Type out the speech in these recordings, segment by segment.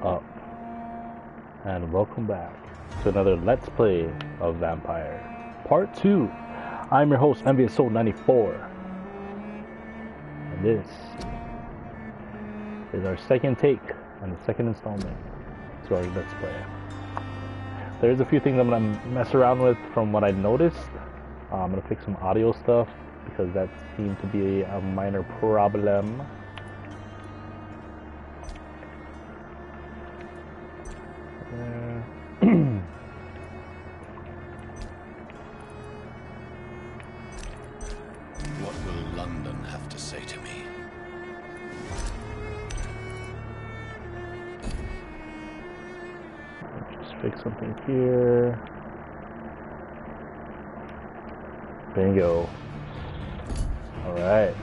up? And welcome back to another Let's Play of Vampire Part 2. I'm your host, Envious Soul 94. And this is our second take and the second installment to our Let's Play. There's a few things I'm going to mess around with from what I noticed. I'm going to fix some audio stuff because that seemed to be a minor problem. What will London have to say to me? Just fix something here. Bingo. Alright.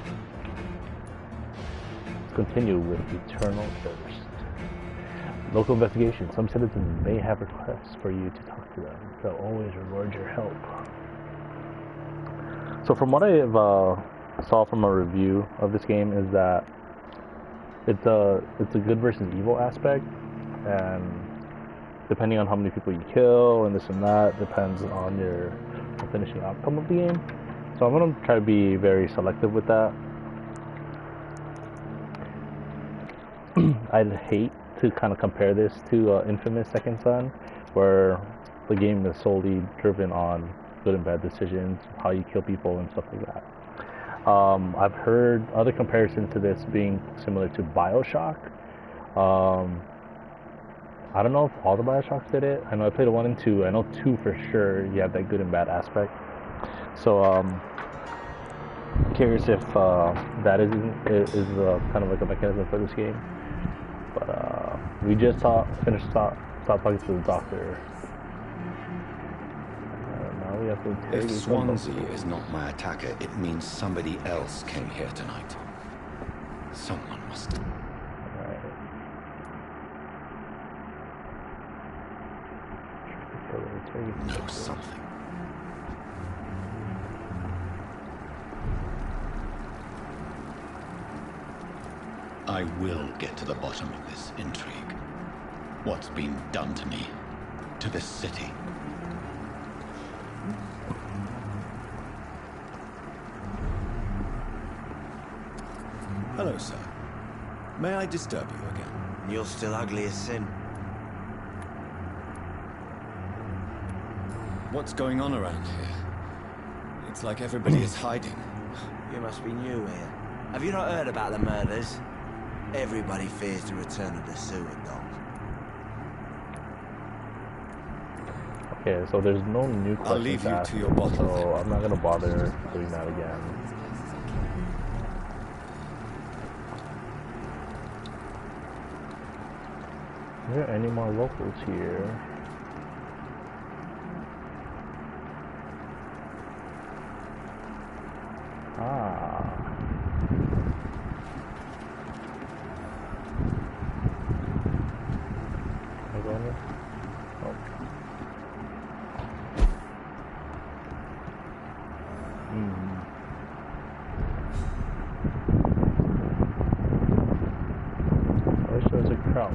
Let's continue with Eternal Thirst. Local investigation. Some citizens may have requests for you to talk to them. They'll always reward your help. So from what I saw from a review of this game is that it's a good versus evil aspect, and depending on how many people you kill and this and that depends on your finishing outcome of the game. So I'm gonna try to be very selective with that. I'd hate to kind of compare this to Infamous Second Son, where the game is solely driven on good and bad decisions, how you kill people and stuff like that. I've heard other comparisons to this being similar to BioShock. I don't know if all the BioShocks did it. I know I played 1 and 2. I know 2 for sure you have that good and bad aspect. So curious if that is kind of like a mechanism for this game. But we just finished talking to the doctor. Now we have to If Swansea is not my attacker, it means somebody else came here tonight. Someone must. Alright. Know something. I will get to the bottom of this intrigue. What's been done to me, to this city. Hello, sir. May I disturb you again? You're still ugly as sin. What's going on around here? It's like everybody is hiding. You must be new here. Have you not heard about the murders? Everybody fears the return of the sewer dog. Okay, so there's no new questions. I'll leave you to your bottle. So I'm not gonna bother doing that again. Are there any more locals here? Ah. Am I going there? Oh. I wish there was a crouch.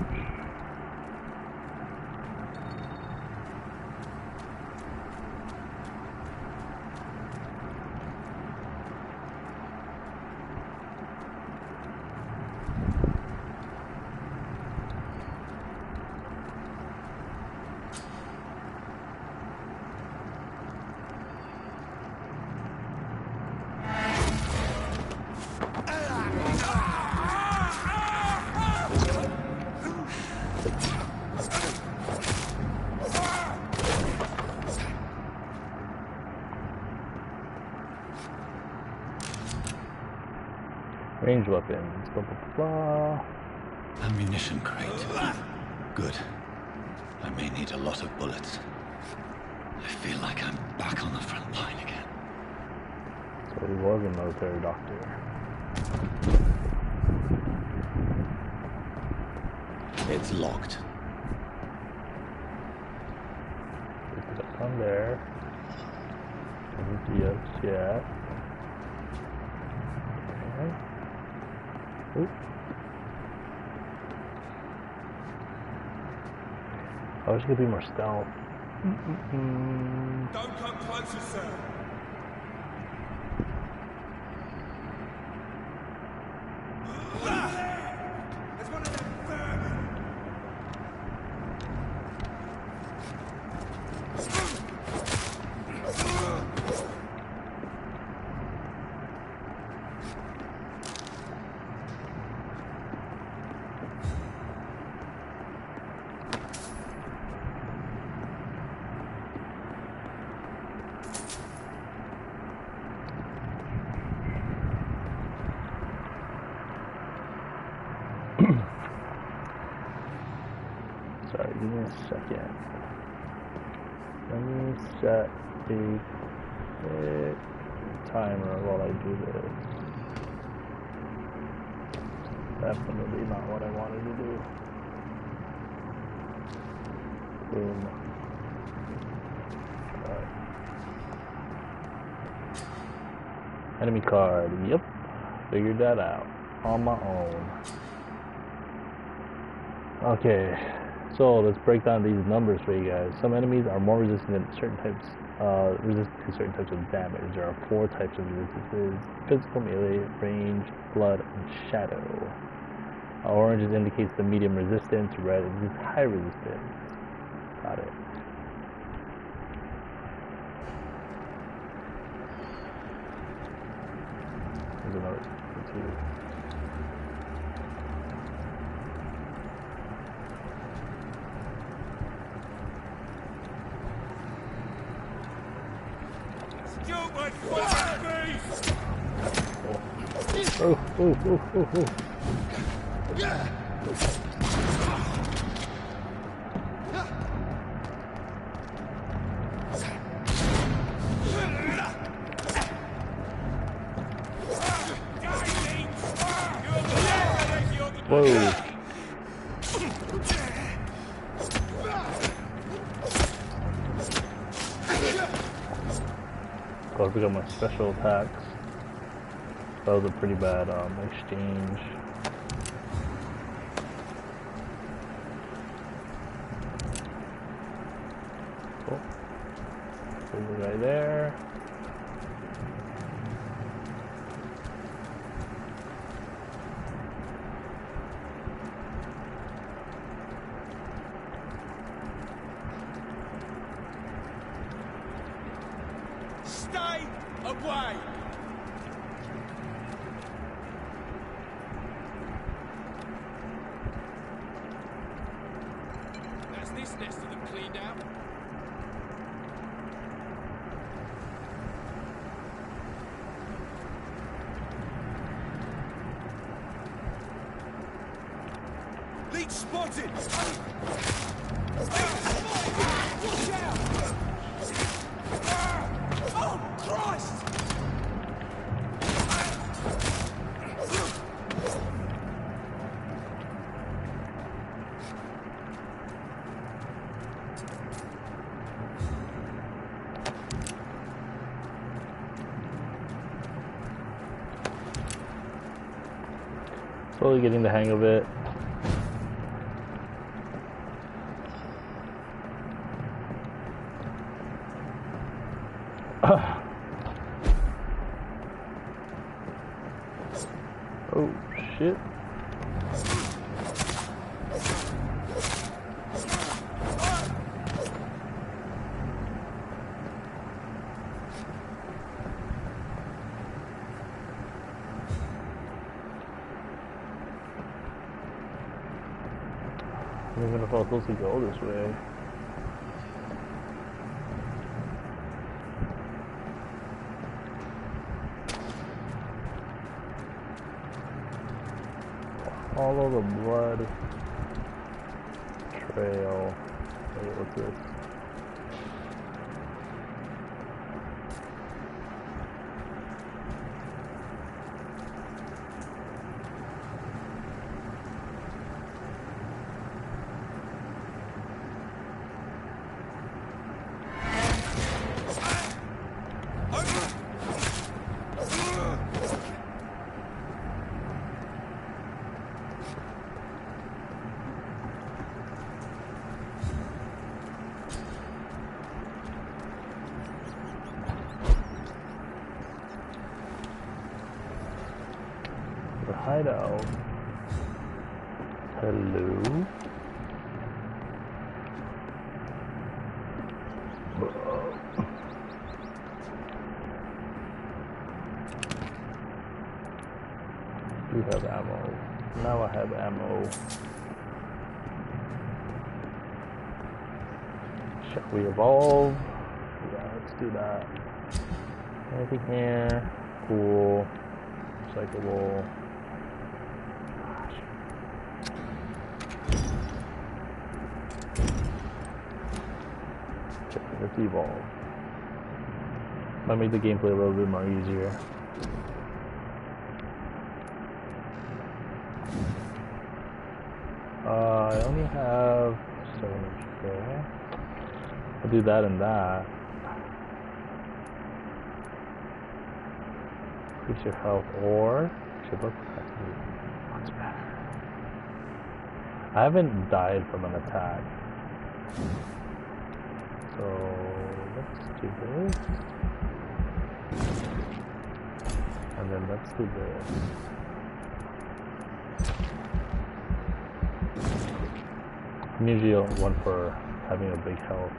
Range weapons, blah blah blah. Ammunition crate. Good. I may need a lot of bullets. I feel like I'm back on the front line again. So he was a military doctor. It's locked. Pick it up on there. Yes, yeah. Okay. Oop. I wish it could be more stealth. Don't come closer, sir. There's one of them vermin. Sorry, give me a second. Let me set a quick timer while I do this. Definitely not what I wanted to do. Boom. Alright. Enemy card. Yep. Figured that out on my own. Okay. So let's break down these numbers for you guys. Some enemies are more resistant to certain types of damage. There are 4 types of resistances: physical, melee, range, blood, and shadow. Orange indicates the medium resistance, red is high resistance. Got it. There's another 2. Oh. Whoa. Gotta pick up my special attacks. That was a pretty bad exchange. Cool. There's the guy there. Stay away! That's this nest of them cleaned out. Leech spotted! Watch out! Oh, Christ! Slowly getting the hang of it. Oh shit. I don't even know if I was supposed to go this way. Follow the blood trail. Wait, what's this? hideout. Hello? Do have ammo. Now I have ammo. Shall we evolve? Yeah, let's do that. Anything here? Cool. Recyclable. Gosh. Okay, let's evolve. Might make the gameplay a little bit more easier. I only have so much there. I'll do that and that. Increase your health or should look capacity. What's better? I haven't died from an attack. So let's do this. And then let's do this. I'm usually one for having a big health.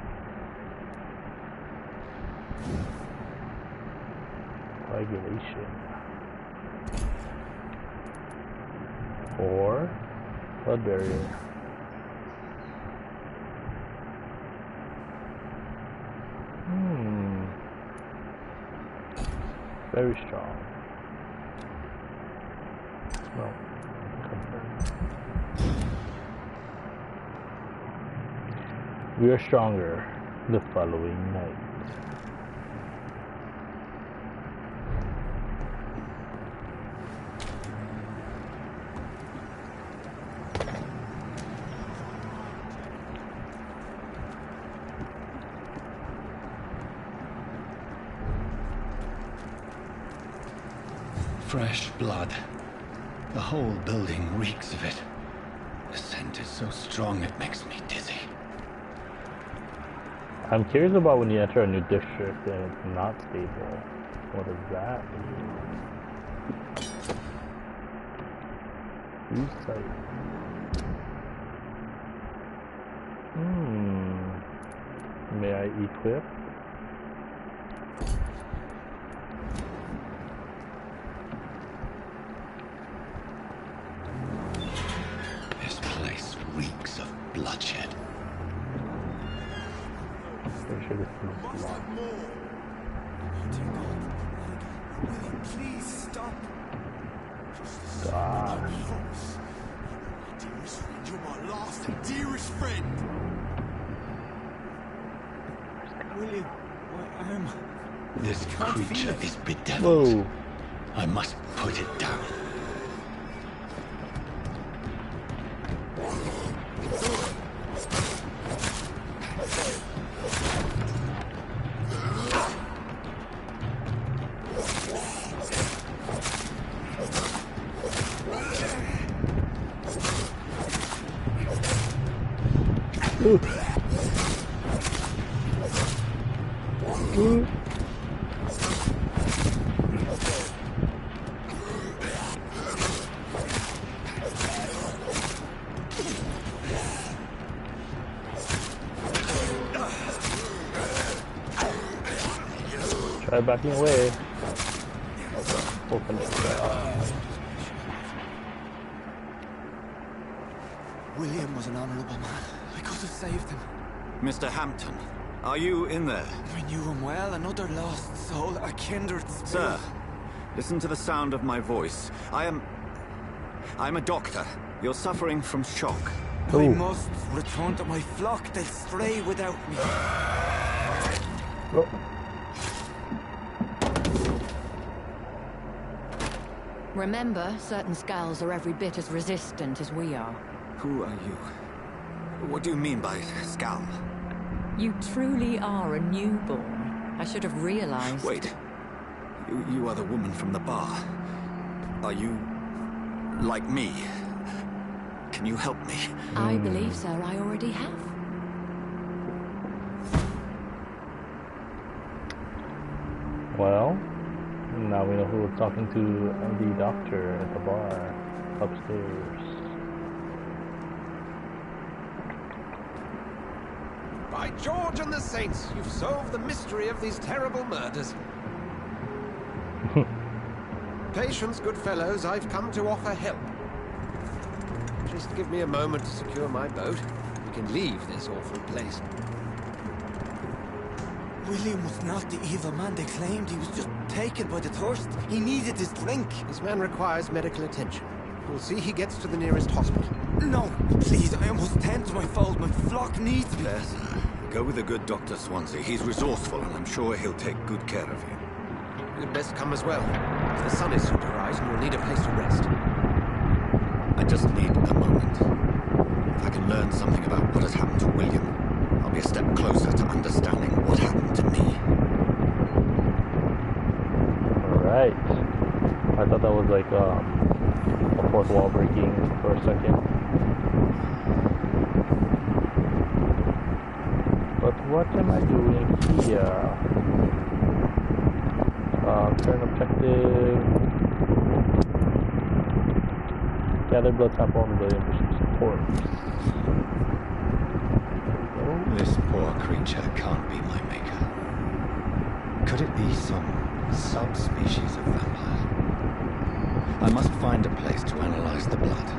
Coagulation. Or blood barrier. Very strong. No. We are stronger the following night. Fresh blood. The whole building reeks of it. The scent is so strong it makes me dizzy. I'm curious about when you enter a new district and it's not stable. What does that mean? Use site. May I equip? This place reeks of bloodshed. Pretty sure this is locked. Please stop. Gosh. Dearest friend, you're my last and dearest friend. William, where am I? This creature is bedeviled. Whoa. I must put it down. Try backing away. Open it. William was an honorable man. I could have saved him. Mr. Hampton, are you in there? I knew him well, another lost soul, a kindred spirit. Sir, listen to the sound of my voice. I'm a doctor. You're suffering from shock. I must return to my flock. They'll stray without me. Oh. Remember, certain skulls are every bit as resistant as we are. Who are you? What do you mean by skull? You truly are a newborn. I should have realized. Wait. You are the woman from the bar. Are you like me? Can you help me? I believe, sir, I already have. Well, now we know who was talking to the doctor at the bar. upstairs. By George and the Saints, you've solved the mystery of these terrible murders. Patience, good fellows, I've come to offer help. Just give me a moment to secure my boat. We can leave this awful place. William was not the evil man they claimed. He was just taken by the thirst. He needed his drink. This man requires medical attention. We'll see he gets to the nearest hospital. No, please, I must tend to my fold. My flock needs me. There, sir. Go with the good Dr. Swansea. He's resourceful, and I'm sure he'll take good care of you. You'd best come as well. The sun is soon to rise, and you'll need a place to rest. I just need a moment. If I can learn something about what has happened to William, I'll be a step closer to understanding what happened to me. Alright. I thought that was like a fourth wall breaking for a second. But what am I doing here? Current objective. Gather blood sample on William Bishop's corpse. This poor creature can't be my maker. Could it be some subspecies of vampire? I must find a place to analyze the blood.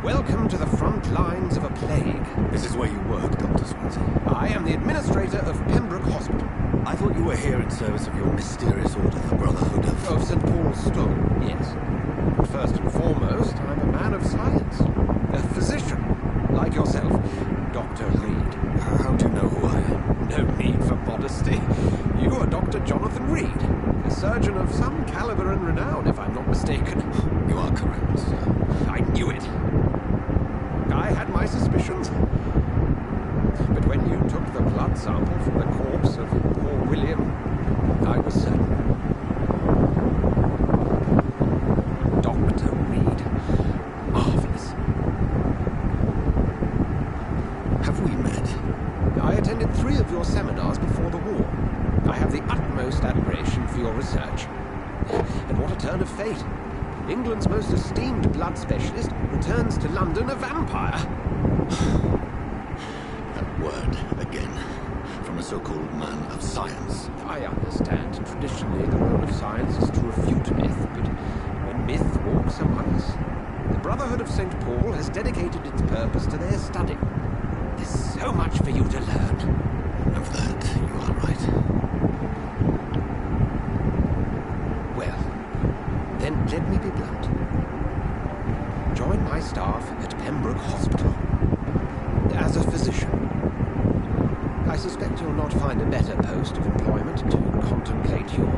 Welcome to the front lines of a plague. This is where you work, Dr. Swansea. I am the administrator of Pembroke Hospital. I thought you were here in service of your mysterious order, the Brotherhood of... Of St. Paul's Stone, yes. But first and foremost, I'm a man of science. A physician, like yourself, Dr. Reed. How do you know who I am? No need for modesty. You are Dr. Jonathan Reed, a surgeon of some caliber and renown, if I'm not mistaken. You are correct, sir. I knew it. I had my suspicions. But when you took the blood sample from the corpse of poor William, I was certain. Dr. Reed. Marvelous. Have we met? I attended 3 of your seminars before the war. I have the utmost admiration for your research. And what a turn of fate. England's most esteemed blood specialist returns to London a vampire. That word again. From a so-called man of science. I understand. Traditionally, the role of science is to refute myth, but when myth walks among us, the Brotherhood of St. Paul has dedicated its purpose to their study. There's so much for you to learn. Of that, you are right. Well, then let me be blunt. Join my staff at Pembroke Hospital as a physician. I suspect you'll not find a better post of employment to contemplate your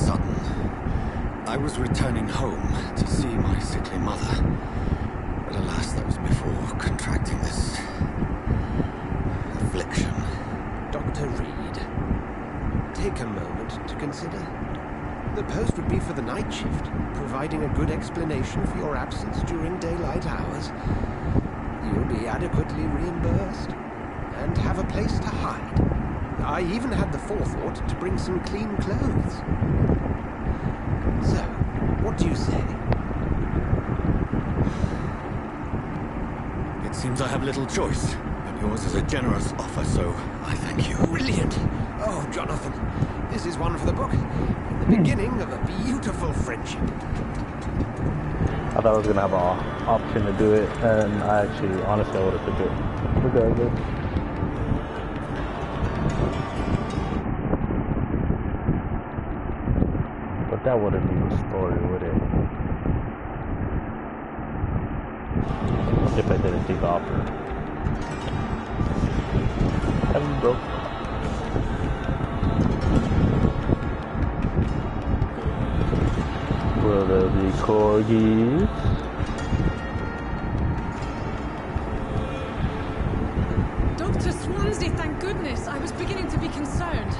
sudden. I was returning home to see my sickly mother. But alas, that was before contracting this affliction. Dr. Reed, take a moment to consider. The post would be for the night shift, providing a good explanation for your absence during daylight hours. You'll be adequately reimbursed and have a place to hide. I even had the forethought to bring some clean clothes. So, what do you say? It seems I have little choice, but yours is a generous offer, so I thank you. Brilliant! Oh, Jonathan, this is one for the book. The beginning of a beautiful friendship. I thought I was gonna have an option to do it, and I actually, honestly, I would have took it regardless. But that wouldn't be the story, would it? If I didn't take the offer. I'm broke. Will there be corgis? Dr. Swansea, thank goodness. I was beginning to be concerned.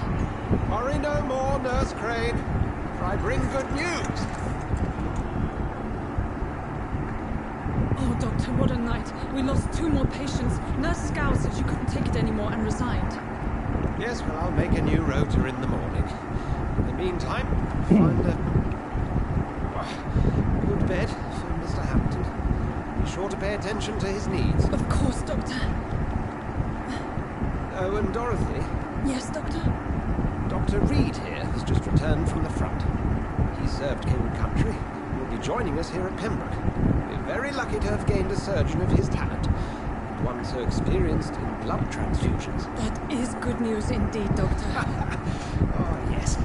Worry no more, Nurse Crane, for I bring good news. Oh, Doctor, what a night. We lost 2 more patients. Nurse Scow said she couldn't take it anymore and resigned. Yes, well, I'll make a new rota in the morning. In the meantime, find a good bed for Mr. Hampton. Be sure to pay attention to his needs. Of course, Doctor. Oh, and Dorothy? Yes, Doctor? Dr. Reed here has just returned from the front. He served King and Country and will be joining us here at Pembroke. We're very lucky to have gained a surgeon of his talent, and one so experienced in blood transfusions. That is good news indeed, Doctor. Oh, yes.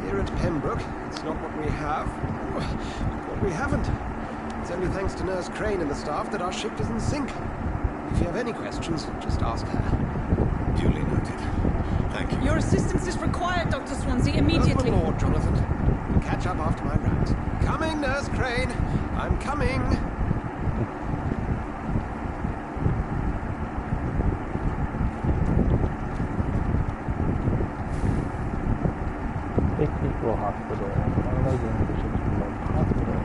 Here at Pembroke, it's not what we have, but what we haven't. It's only thanks to Nurse Crane and the staff that our ship doesn't sink. If you have any questions, just ask her. Duly noted. Thank you. Your assistance is required, Dr. Swansea, immediately. Welcome aboard, Jonathan. We'll catch up after my rounds. Coming, Nurse Crane. I'm coming. Equal hospital. Why am I going to the ship's remote hospital?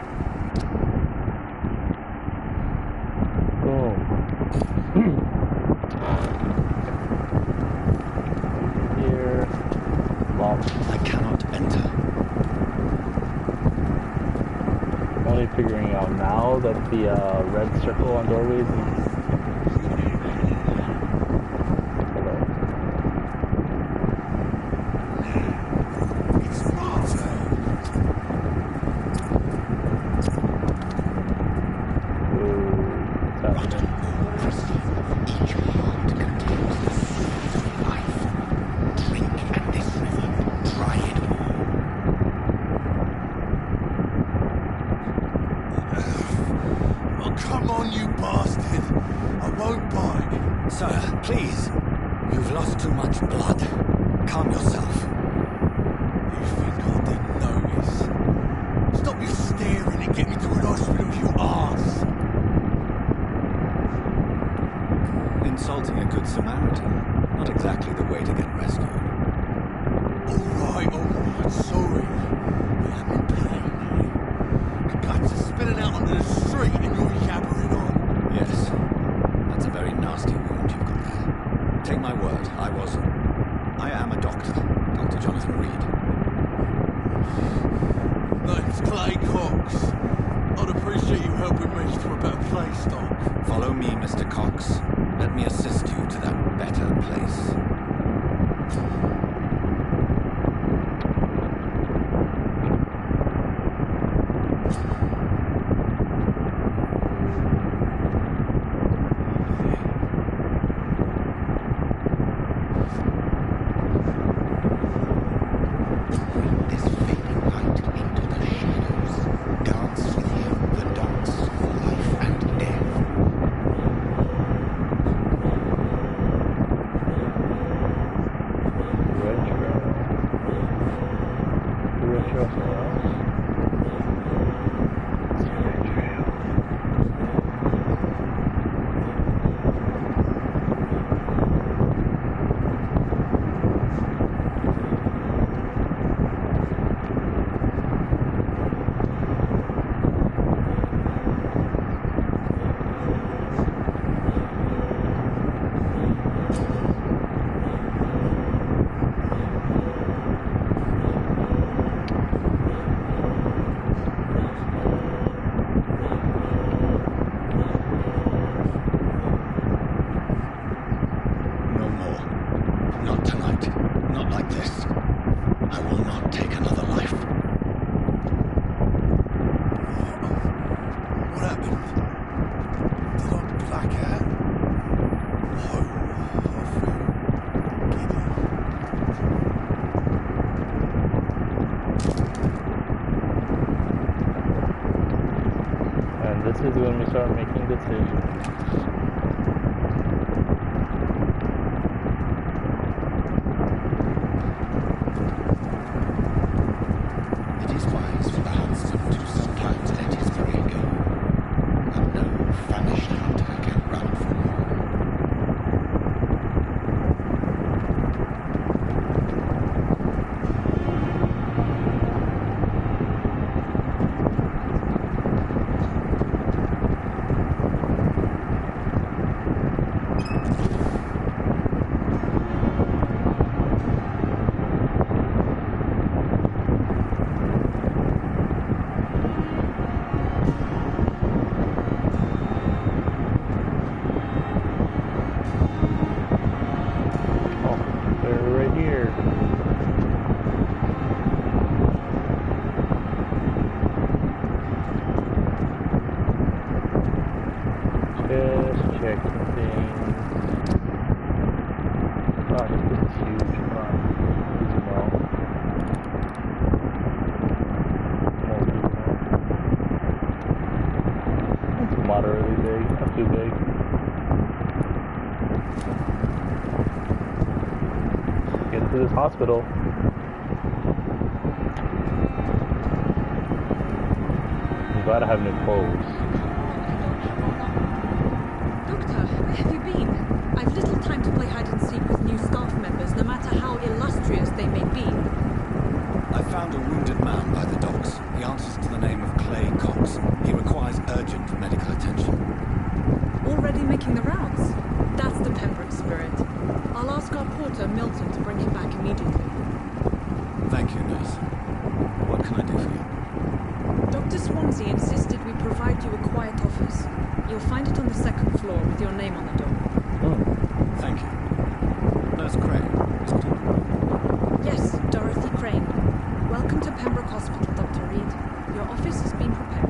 Here. Locked. I cannot enter. I'm only figuring out now that the red circle on doorways is... Sir, please. You've lost too much blood. Calm yourself. You think I didn't notice? Stop your staring and get me to an hospital, you arse! Insulting a good Samaritan. Not exactly the way to get rescued. Alright, sorry. But I'm in pain. The guts are spilling out onto the street and you're yabbering on. Yes. That's a very nasty wound you've got there. Take my word, I am a doctor. Dr. Jonathan Reed. Name's Clay Cox. I'd appreciate you helping me to a better place, Doc. Follow me, Mr. Cox. Let me assist you to that better place. when we start making decisions. It is wise for the huntsman to sometimes let his prey go, and no famished hunter can run from him. Moderately big, not too big. Get to this hospital. I'm glad I have new clothes. Doctor, where have you been? I've little time to play hide and seek with new staff members, no matter how illustrious they may be. I found a wounded man by the docks. He answers to the name of Clay Cox. He requires urgent medical attention. Already making the rounds? That's the Pembroke spirit. I'll ask our porter, Milton, to bring him back immediately. Thank you, nurse. What can I do for you? Dr. Swansea insisted we provide you a quiet office. You'll find it on the second floor with your name on the door. Thank you. Nurse Crane, is it all? Yes, Dorothy Crane. Welcome to Pembroke Hospital, Dr. Reed. Your office has been prepared.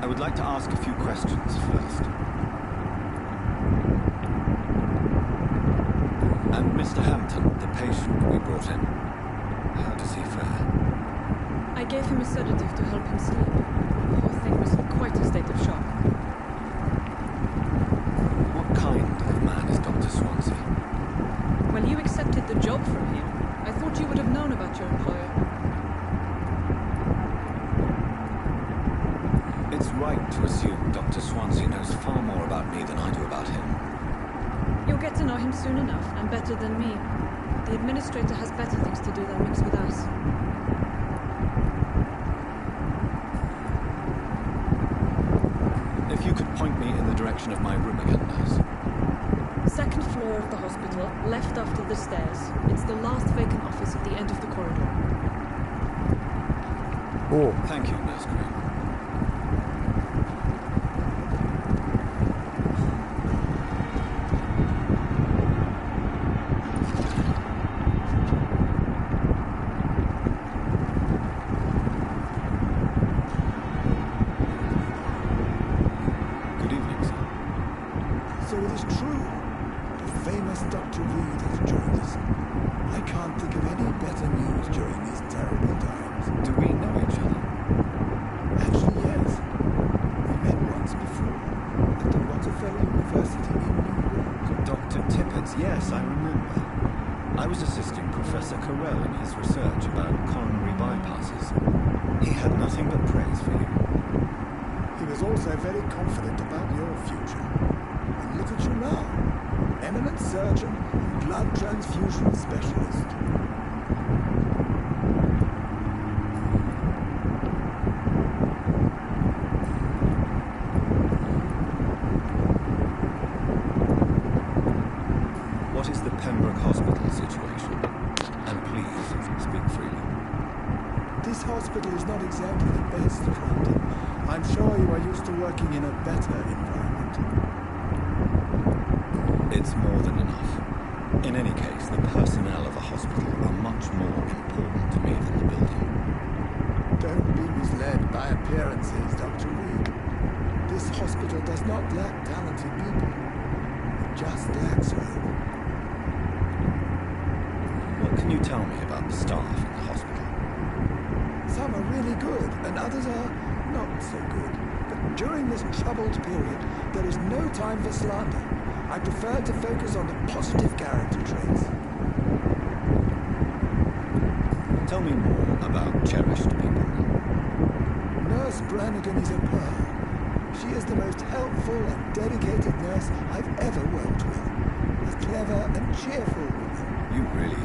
I would like to ask a few questions first. And Mr. Hampton, the patient we brought in, how does he fare? I gave him a sedative to help him sleep. The poor thing was in quite a state of shock. What kind of man is Dr. Swansea? When you accepted the job from him, I thought you would have known about your employer. It's right to assume Dr. Swansea knows far more about me than I do about him. You'll get to know him soon enough, and better than me. The administrator has better things to do than mix with us. If you could point me in the direction of my room again, nurse. Second floor of the hospital, left after the stairs. It's the last vacant office at the end of the corridor. Cool. Thank you, Nurse Crane. Good evening, sir. So it is true. The famous Dr. Reed has joined us. I can't think of any better news during these terrible times. Do we know each other? Actually, yes. We met once before at the Rockefeller University in New York. Dr. Tippett, yes, I remember. I was assisting Professor Carell in his research about coronary bypasses. He had nothing but praise for you. He was also very confident about your future. And look at you now. Eminent surgeon and blood transfusion specialist. What is the Pembroke Hospital situation? And please, speak freely. This hospital is not exactly the best, Crompton. I'm sure you are used to working in a better environment. It's more than enough. In any case, the personnel of a hospital are much more important to me than the building. Don't be misled by appearances, Dr. Reed. This hospital does not lack talented people. It just lacks hope. What can you tell me about the staff in the hospital? Some are really good, and others are not so good. But during this troubled period, there is no time for slander. I prefer to focus on the positive character traits. Tell me more about cherished people. Nurse Brannigan is a pearl. She is the most helpful and dedicated nurse I've ever worked with. A clever and cheerful woman. You really...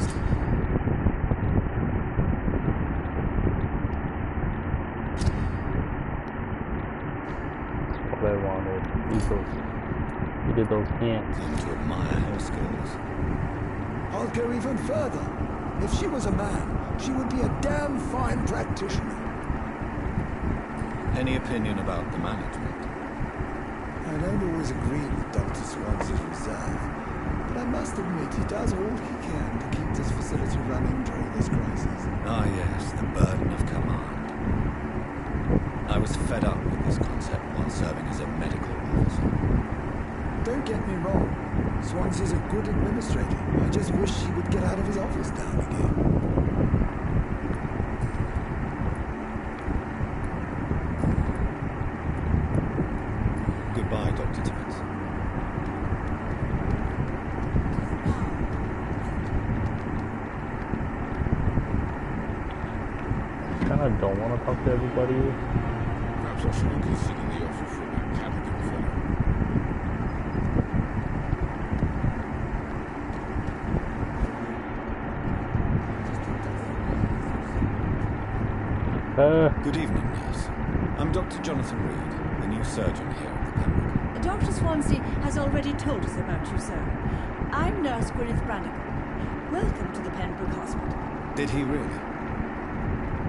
That's what I wanted. He did those hands. seem to admire her skills. I'll go even further. If she was a man, she would be a damn fine practitioner. Any opinion about the management? I don't always agree with Dr. Swansea's reserve, but I must admit he does all he can to keep this facility running during this crisis. Ah yes, the burden of command. I was fed up with this concept while serving as a medical officer. Don't get me wrong, Swansea's a good administrator. I just wish he would get out of his office now and again. Goodbye, Dr. Timmons. Kinda don't want to talk to everybody. Perhaps I shouldn't consider the offer from that Callaghan fellow. Good evening, nurse. I'm Dr. Jonathan Reed, the new surgeon here at the Pembroke. Dr. Swansea has already told us about you, sir. I'm Nurse Gwyneth Brannigan. Welcome to the Pembroke Hospital. Did he really?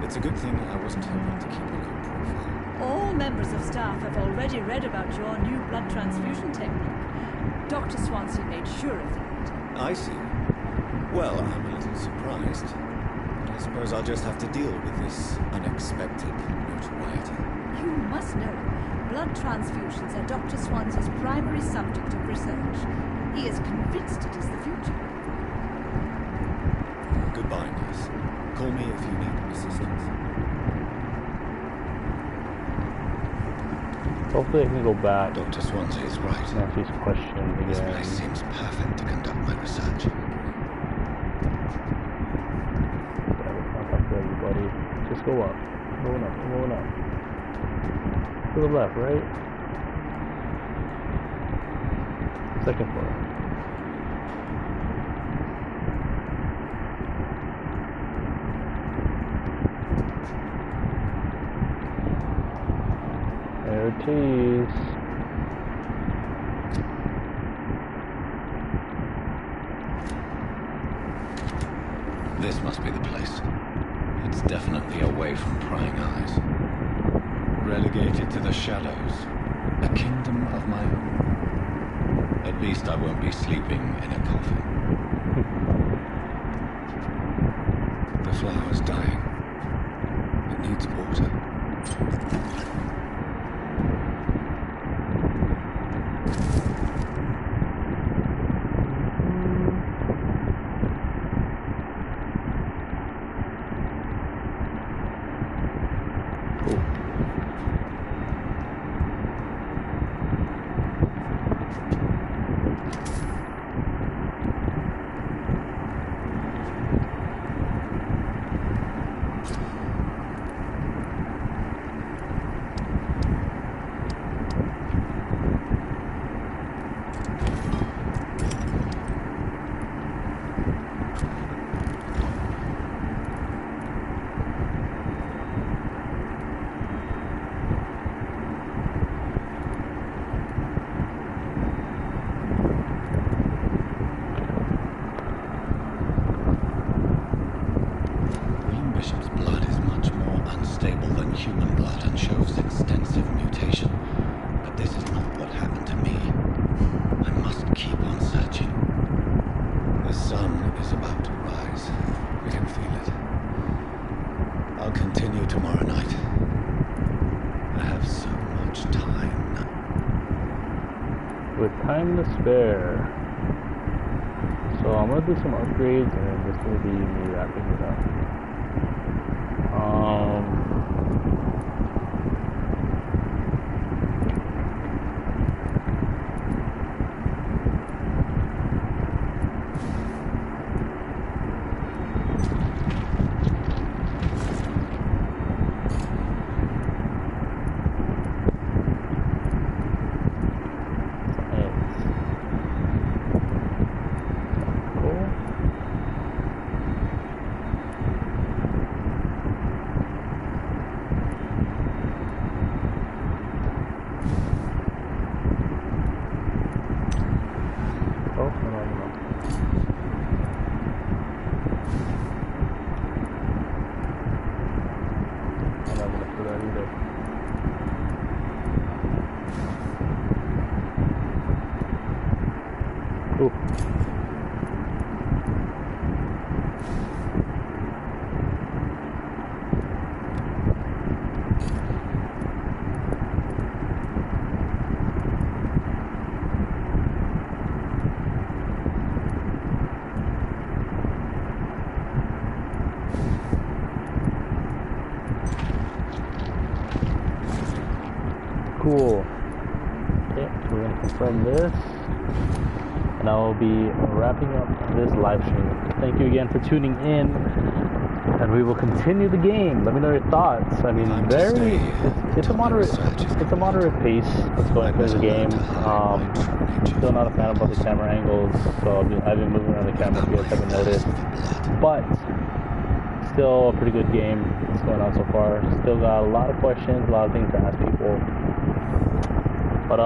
It's a good thing I wasn't hoping to keep a low profile. All members of staff have already read about your new blood transfusion technique. Dr. Swansea made sure of that. I see. Well, I'm a little surprised. But I suppose I'll just have to deal with this unexpected notoriety. You must know, blood transfusions are Dr. Swansea's primary subject of research. He is convinced it is the future. Goodbye, nurse. Call me if you need assistance. Hopefully I can go back Dr. Swansea is right. and ask these questions This again. place seems perfect to conduct my research. I'll talk to everybody. Just go up. Going up. Going up. To the left, right? Second floor. There it is. This must be the place. It's definitely away from prying eyes. Relegated to the shadows. A kingdom of my own. At least I won't be sleeping in a coffin. The flower's dying. It needs water. Human blood and shows extensive mutation. But this is not what happened to me. I must keep on searching. The sun is about to rise. We can feel it. I'll continue tomorrow night. I have so much time now. With time to spare. So I'm gonna do some upgrades and this will be me wrapping it up. Cool. Okay, we're gonna confirm this, and I will be wrapping up this live stream. Thank you again for tuning in, and we will continue the game. Let me know your thoughts. I mean, it's a moderate pace. Let's go into the game. Still not a fan about the camera angles, so I've been moving around the camera if you guys haven't noticed. But still a pretty good game. What's going on so far? Still got a lot of questions, a lot of things to ask people. But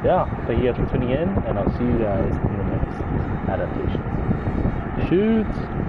yeah, thank you guys for tuning in, and I'll see you guys in the next adaptation. Shoot!